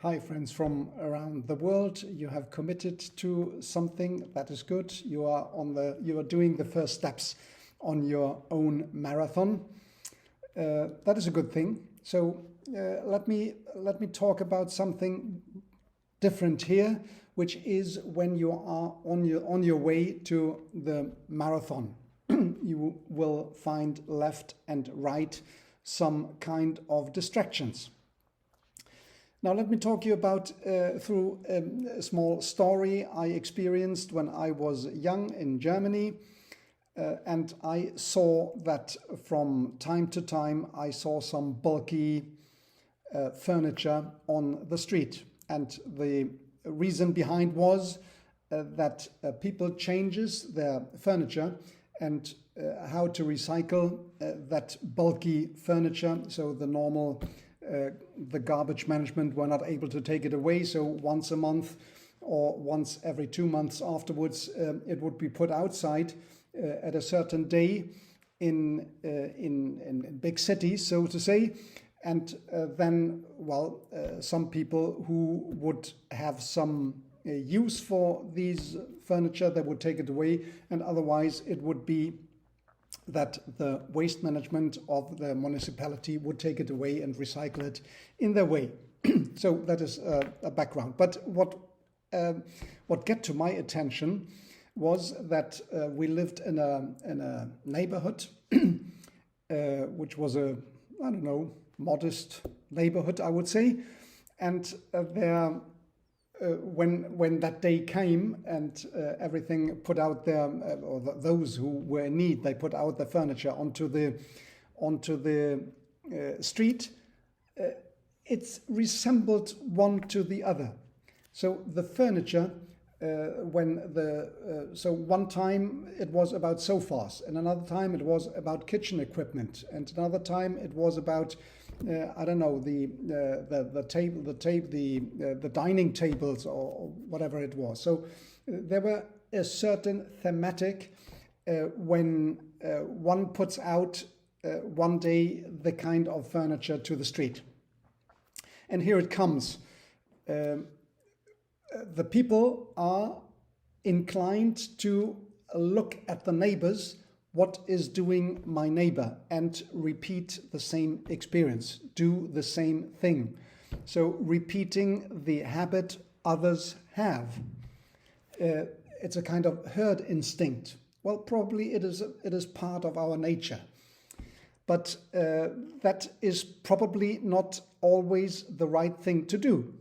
Hi friends from around the world. You have committed to something that is good. You are doing the first steps on your own marathon. That is a good thing. So let me talk about something different here, which is when you are on your way to the marathon. You will find left and right some kind of distractions. Now let me talk to you about through a small story I experienced when I was young in Germany, and I saw that from time to time I saw some bulky furniture on the street, and the reason behind was that people changes their furniture and how to recycle that bulky furniture. So the normal the garbage management were not able to take it away, so once a month or once every 2 months afterwards it would be put outside at a certain day in big cities, so to say. And then, some people who would have some use for these furniture, they would take it away, and otherwise it would be that the waste management of the municipality would take it away and recycle it in their way. So that is a background. But what got to my attention was that we lived in a neighborhood, which was a, I don't know, modest neighborhood, I would say. And there, when that day came and everything put out there, or those who were in need, they put out the furniture onto the street, it's resembled one to the other. So the furniture, so one time it was about sofas, and another time it was about kitchen equipment, and another time it was about I don't know, the dining tables or whatever it was. So there were a certain thematic when one puts out one day the kind of furniture to the street. And here it comes. The people are inclined to look at the neighbors. What is doing my neighbor, and repeat the same experience, do the same thing. So repeating the habit others have. It's a kind of herd instinct. Well, probably it is part of our nature. But that is probably not always the right thing to do.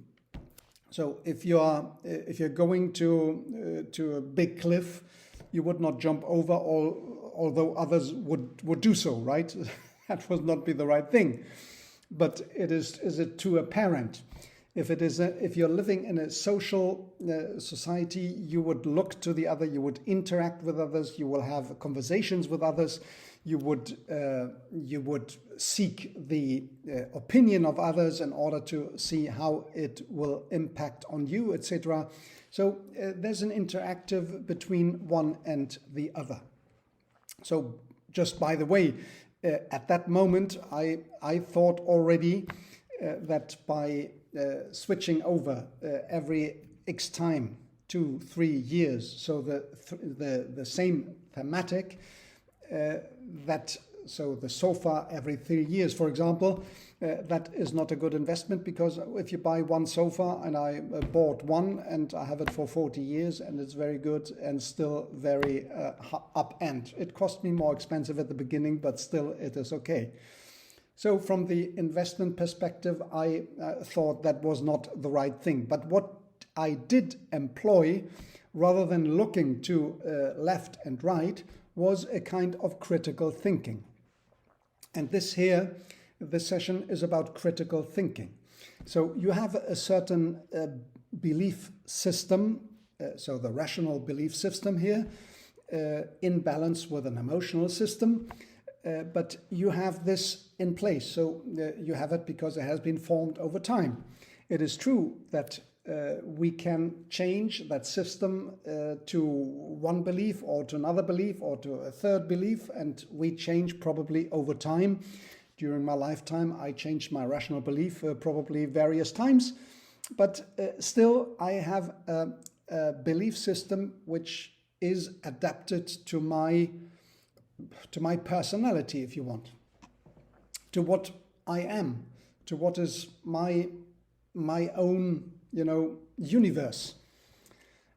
So if you're going to a big cliff, you would not jump over, although others would do so, right? That would not be the right thing. But is it too apparent? If you're living in a social society, you would look to the other, you would interact with others, you will have conversations with others, you would seek the opinion of others in order to see how it will impact on you, etc. So there's an interactive between one and the other. So just by the way, at that moment, I thought already that by switching over every X time, 2-3 years, so the same thematic, so the sofa every 3 years, for example, that is not a good investment, because if you buy one sofa, and I bought one and I have it for 40 years and it's very good and still very up-end. It cost me more expensive at the beginning, but still it is okay. So from the investment perspective, I thought that was not the right thing. But what I did employ, rather than looking to left and right, was a kind of critical thinking. And this session is about critical thinking. So you have a certain belief system, so the rational belief system here, in balance with an emotional system, but you have this in place. So you have it because it has been formed over time. It is true that we can change that system to one belief or to another belief or to a third belief, and we change probably over time. During my lifetime, I changed my rational belief probably various times, But still, I have a belief system which is adapted to my personality, if you want, to what I am, to what is my own, universe.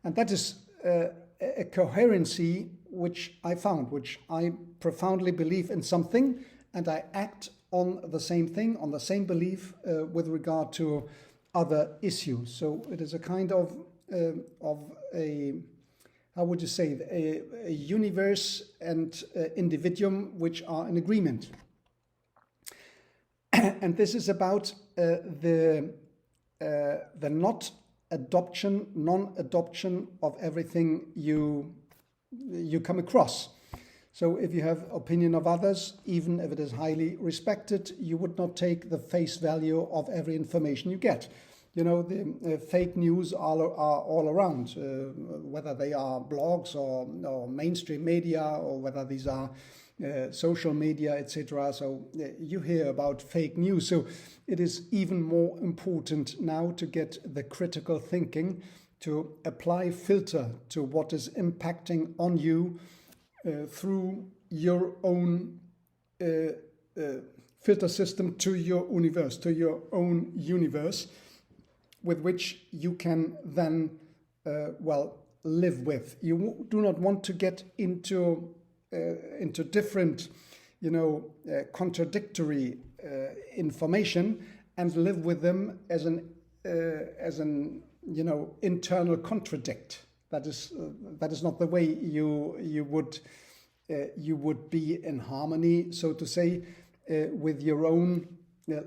And that is a coherency which I found, which I profoundly believe in something, and I act on the same thing, on the same belief with regard to other issues. So it is a kind of a, how would you say, a universe and individuum which are in agreement. And this is about the non-adoption of everything you come across. So if you have opinion of others, even if it is highly respected, you would not take the face value of every information you get. The fake news are all around, whether they are blogs or mainstream media, or whether these are social media, etc. So you hear about fake news. So it is even more important now to get the critical thinking, to apply filter to what is impacting on you through your own filter system to your universe, to your own universe, with which you can then, live with. You do not want to get into different, contradictory information and live with them as an internal contradict. That is not the way you would be in harmony, so to say, with your own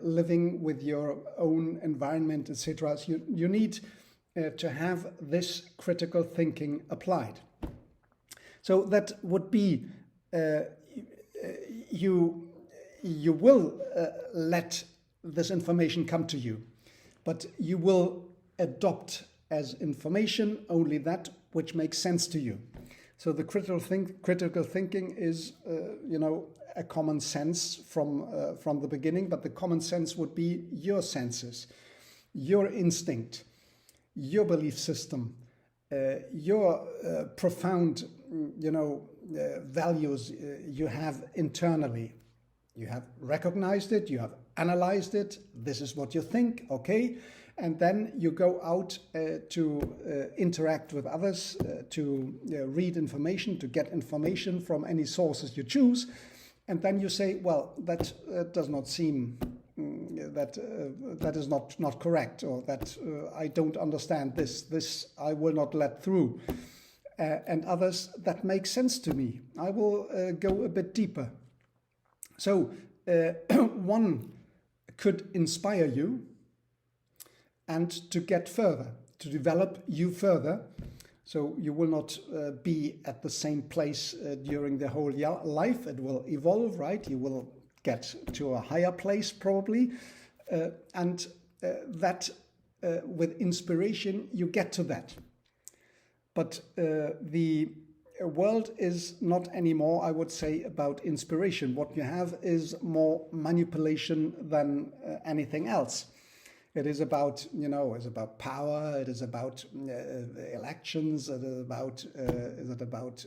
living, with your own environment, etc. So you need to have this critical thinking applied. So that would be you will let this information come to you, but you will adopt as information only that which makes sense to you. So the critical thinking is, a common sense from the beginning, but the common sense would be your senses, your instinct, your belief system, your profound, values you have internally. You have recognized it, you have analyzed it, this is what you think, okay? And then you go out to interact with others, to read information, to get information from any sources you choose. And then you say, well, that does not seem, that is not correct, or that I don't understand this I will not let through. And others, that makes sense to me. I will go a bit deeper. So one could inspire you, and to get further, to develop you further. So you will not be at the same place during the whole life. It will evolve, right? You will get to a higher place probably. And that with inspiration, you get to that. But the world is not anymore, I would say, about inspiration. What you have is more manipulation than anything else. It is about, it's about power. It is about elections. It is about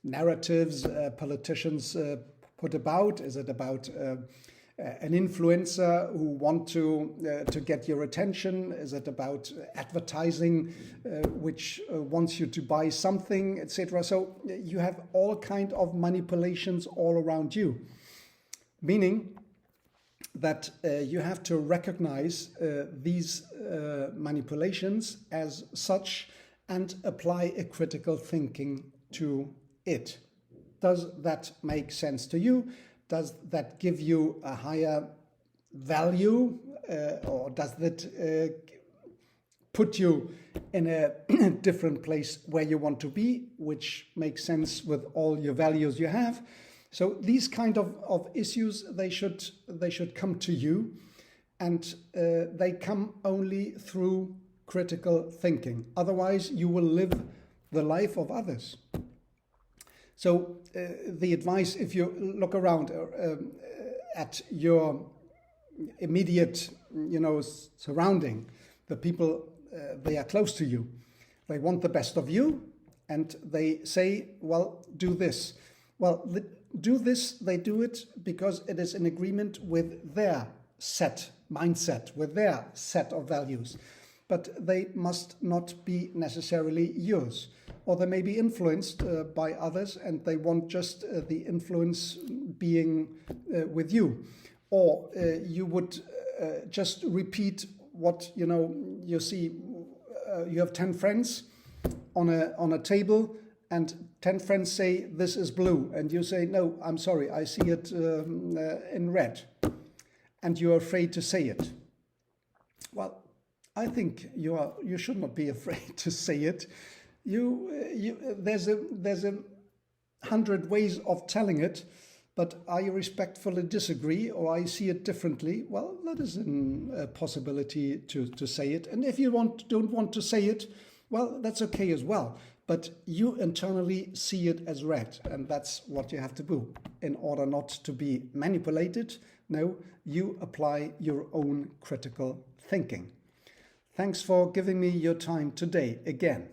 narratives politicians put about? Is it about an influencer who want to get your attention? Is it about advertising which wants you to buy something, etc.? So you have all kind of manipulations all around you, meaning that you have to recognize these manipulations as such and apply a critical thinking to it. Does that make sense to you? Does that give you a higher value, or does that put you in a different place where you want to be, which makes sense with all your values you have? So these kind of issues, they should come to you, and they come only through critical thinking. Otherwise, you will live the life of others. So the advice, if you look around at your immediate, surrounding, the people, they are close to you. They want the best of you, and they say, well, do this. Well, do this, they do it because it is in agreement with their mindset, with their set of values. But they must not be necessarily yours. Or they may be influenced by others, and they want just the influence being with you. Or you would just repeat what, you see, you have 10 friends on a table, and 10 friends say, this is blue. And you say, no, I'm sorry, I see it in red. And you're afraid to say it. Well, I think you should not be afraid to say it. There's 100 ways of telling it, but I respectfully disagree, or I see it differently. Well, that is a possibility to say it. And if you don't want to say it, well, that's okay as well. But you internally see it as red, and that's what you have to do in order not to be manipulated. No, you apply your own critical thinking. Thanks for giving me your time today again.